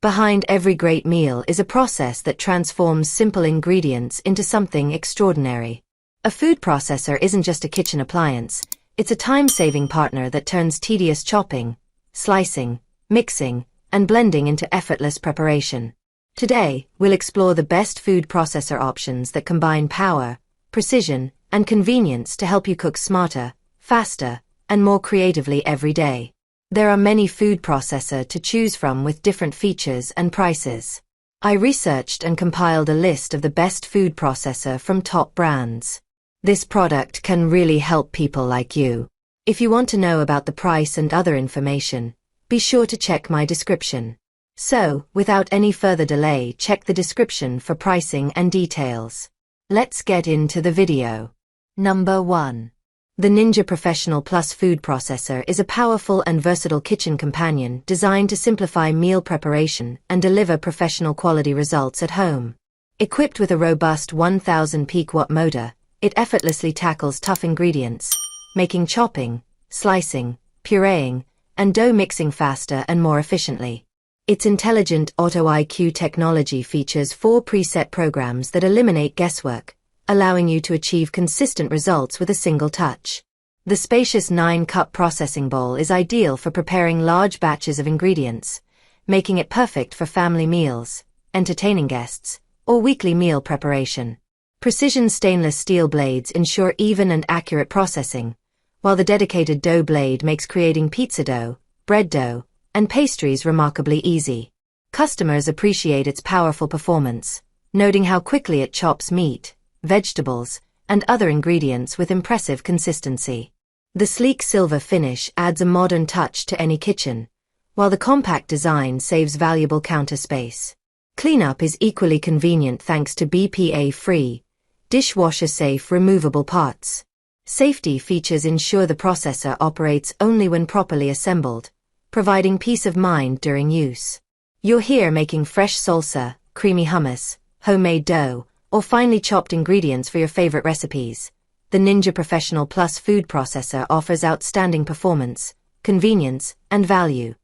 Behind every great meal is a process that transforms simple ingredients into something extraordinary. A food processor isn't just a kitchen appliance, it's a time-saving partner that turns tedious chopping, slicing, mixing, and blending into effortless preparation. Today, we'll explore the best food processor options that combine power, precision, and convenience to help you cook smarter, faster, and more creatively every day. There are many food processors to choose from with different features and prices. I researched and compiled a list of the best food processor from top brands. This product can really help people like you. If you want to know about the price and other information, be sure to check my description. So, without any further delay, check the description for pricing and details. Let's get into the video. Number 1. The Ninja Professional Plus Food Processor is a powerful and versatile kitchen companion designed to simplify meal preparation and deliver professional quality results at home. Equipped with a robust 1000 peak watt motor, it effortlessly tackles tough ingredients, making chopping, slicing, pureeing, and dough mixing faster and more efficiently. Its intelligent Auto IQ technology features 4 preset programs that eliminate guesswork, allowing you to achieve consistent results with a single touch. The spacious 9-cup processing bowl is ideal for preparing large batches of ingredients, making it perfect for family meals, entertaining guests, or weekly meal preparation. Precision stainless steel blades ensure even and accurate processing, while the dedicated dough blade makes creating pizza dough, bread dough, and pastries remarkably easy. Customers appreciate its powerful performance, noting how quickly it chops meat, vegetables, and other ingredients with impressive consistency. The sleek silver finish adds a modern touch to any kitchen, while the compact design saves valuable counter space. Cleanup is equally convenient thanks to BPA-free, dishwasher-safe removable parts. Safety features ensure the processor operates only when properly assembled, providing peace of mind during use. You're here making fresh salsa, creamy hummus, homemade dough, or finely chopped ingredients for your favorite recipes. The Ninja Professional Plus Food Processor offers outstanding performance, convenience, and value,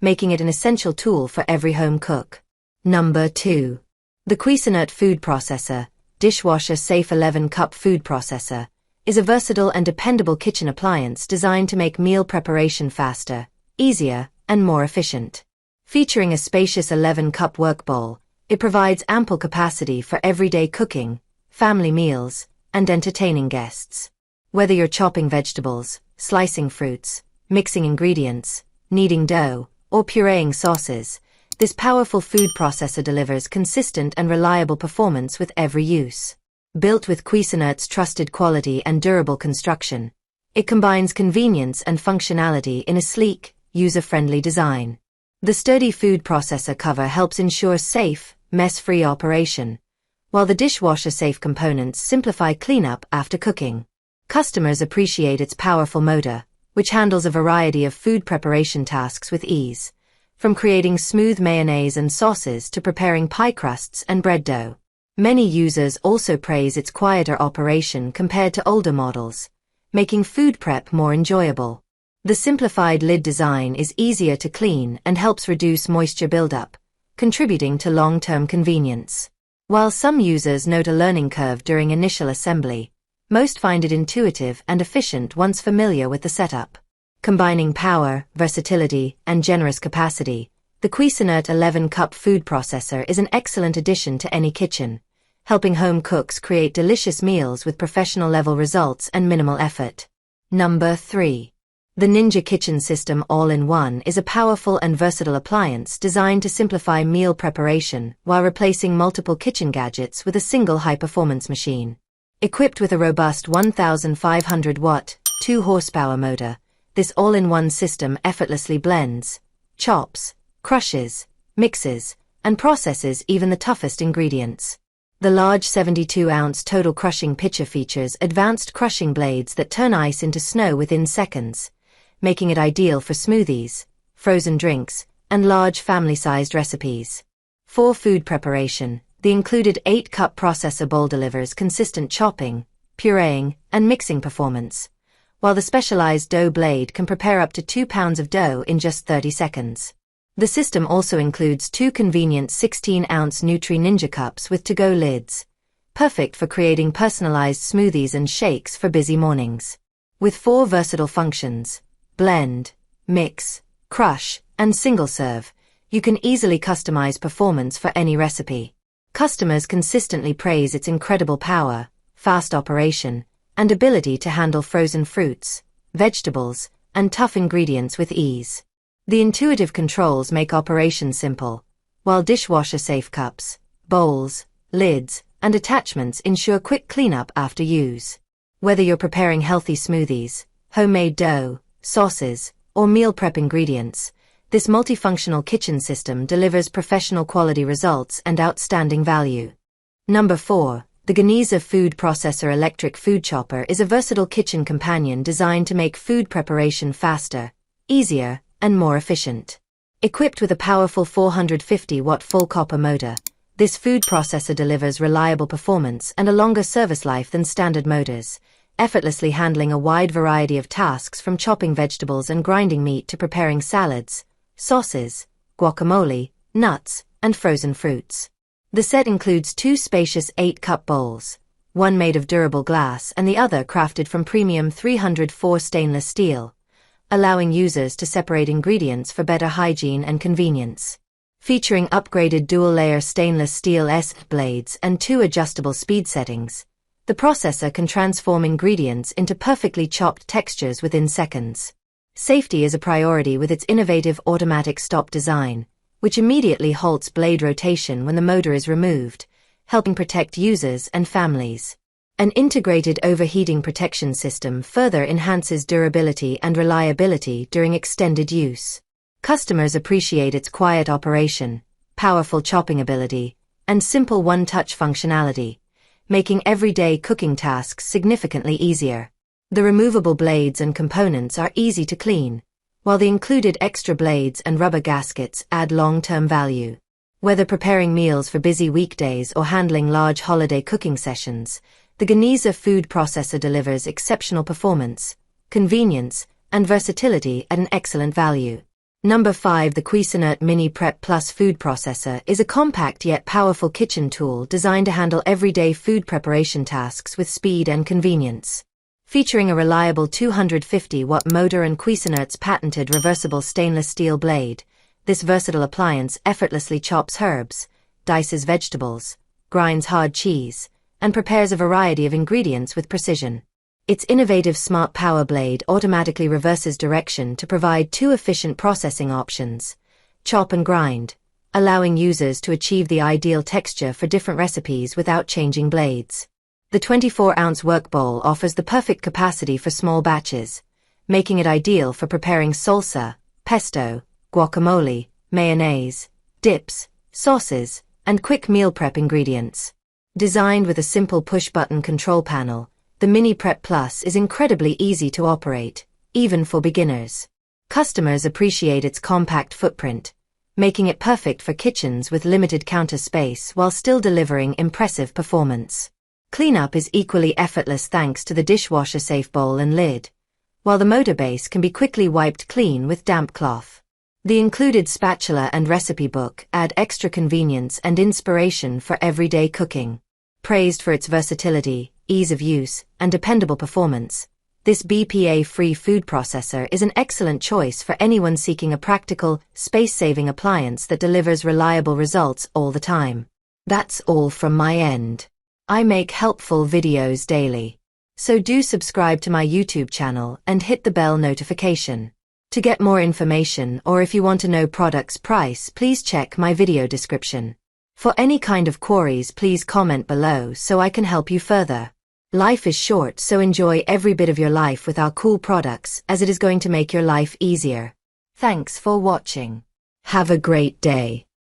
making it an essential tool for every home cook. Number 2. The Cuisinart Food Processor, Dishwasher Safe 11-Cup Food Processor, is a versatile and dependable kitchen appliance designed to make meal preparation faster, easier, and more efficient. Featuring a spacious 11-cup work bowl, it provides ample capacity for everyday cooking, family meals, and entertaining guests. Whether you're chopping vegetables, slicing fruits, mixing ingredients, kneading dough, or pureeing sauces, this powerful food processor delivers consistent and reliable performance with every use. Built with Cuisinart's trusted quality and durable construction, it combines convenience and functionality in a sleek, user-friendly design. The sturdy food processor cover helps ensure safe, mess-free operation, while the dishwasher-safe components simplify cleanup after cooking. Customers appreciate its powerful motor, which handles a variety of food preparation tasks with ease, from creating smooth mayonnaise and sauces to preparing pie crusts and bread dough. Many users also praise its quieter operation compared to older models, making food prep more enjoyable. The simplified lid design is easier to clean and helps reduce moisture buildup, contributing to long-term convenience. While some users note a learning curve during initial assembly, most find it intuitive and efficient once familiar with the setup. Combining power, versatility, and generous capacity, the Cuisinart 11-Cup Food Processor is an excellent addition to any kitchen, helping home cooks create delicious meals with professional-level results and minimal effort. Number 3. The Ninja Kitchen System All-in-One is a powerful and versatile appliance designed to simplify meal preparation while replacing multiple kitchen gadgets with a single high-performance machine. Equipped with a robust 1500-watt, 2-horsepower motor, this all-in-one system effortlessly blends, chops, crushes, mixes, and processes even the toughest ingredients. The large 72-ounce total crushing pitcher features advanced crushing blades that turn ice into snow within seconds, making it ideal for smoothies, frozen drinks, and large family-sized recipes. For food preparation, the included 8-cup processor bowl delivers consistent chopping, pureeing, and mixing performance, while the specialized dough blade can prepare up to 2 pounds of dough in just 30 seconds. The system also includes two convenient 16-ounce Nutri Ninja cups with to-go lids, perfect for creating personalized smoothies and shakes for busy mornings. With 4 versatile functions: blend, mix, crush, and single serve, you can easily customize performance for any recipe. Customers consistently praise its incredible power, fast operation, and ability to handle frozen fruits, vegetables, and tough ingredients with ease. The intuitive controls make operation simple, while dishwasher-safe cups, bowls, lids, and attachments ensure quick cleanup after use. Whether you're preparing healthy smoothies, homemade dough, sauces, or meal prep ingredients, this multifunctional kitchen system delivers professional quality results and outstanding value. Number 4. The GANIZA Food Processor Electric Food Chopper is a versatile kitchen companion designed to make food preparation faster, easier, and more efficient. Equipped with a powerful 450-watt full copper motor, this food processor delivers reliable performance and a longer service life than standard motors, effortlessly handling a wide variety of tasks from chopping vegetables and grinding meat to preparing salads, sauces, guacamole, nuts, and frozen fruits. The set includes 2 spacious 8-cup bowls, one made of durable glass and the other crafted from premium 304 stainless steel, allowing users to separate ingredients for better hygiene and convenience. Featuring upgraded dual-layer stainless steel blades and 2 adjustable speed settings, the processor can transform ingredients into perfectly chopped textures within seconds. Safety is a priority with its innovative automatic stop design, which immediately halts blade rotation when the motor is removed, helping protect users and families. An integrated overheating protection system further enhances durability and reliability during extended use. Customers appreciate its quiet operation, powerful chopping ability, and simple one-touch functionality, making everyday cooking tasks significantly easier. The removable blades and components are easy to clean, while the included extra blades and rubber gaskets add long-term value. Whether preparing meals for busy weekdays or handling large holiday cooking sessions, the GANIZA food processor delivers exceptional performance, convenience, and versatility at an excellent value. Number 5. The Cuisinart Mini Prep Plus Food Processor is a compact yet powerful kitchen tool designed to handle everyday food preparation tasks with speed and convenience. Featuring a reliable 250-watt motor and Cuisinart's patented reversible stainless steel blade, this versatile appliance effortlessly chops herbs, dices vegetables, grinds hard cheese, and prepares a variety of ingredients with precision. Its innovative smart power blade automatically reverses direction to provide 2 efficient processing options: chop and grind, allowing users to achieve the ideal texture for different recipes without changing blades. The 24-ounce work bowl offers the perfect capacity for small batches, making it ideal for preparing salsa, pesto, guacamole, mayonnaise, dips, sauces, and quick meal prep ingredients. Designed with a simple push-button control panel, the Mini Prep Plus is incredibly easy to operate, even for beginners. Customers appreciate its compact footprint, making it perfect for kitchens with limited counter space while still delivering impressive performance. Cleanup is equally effortless thanks to the dishwasher-safe bowl and lid, while the motor base can be quickly wiped clean with damp cloth. The included spatula and recipe book add extra convenience and inspiration for everyday cooking. Praised for its versatility, ease of use, and dependable performance, this BPA-free food processor is an excellent choice for anyone seeking a practical, space-saving appliance that delivers reliable results all the time. That's all from my end. I make helpful videos daily, so do subscribe to my YouTube channel and hit the bell notification. To get more information or if you want to know product's price, please check my video description. For any kind of queries, please comment below so I can help you further. Life is short, so enjoy every bit of your life with our cool products, as it is going to make your life easier. Thanks for watching. Have a great day.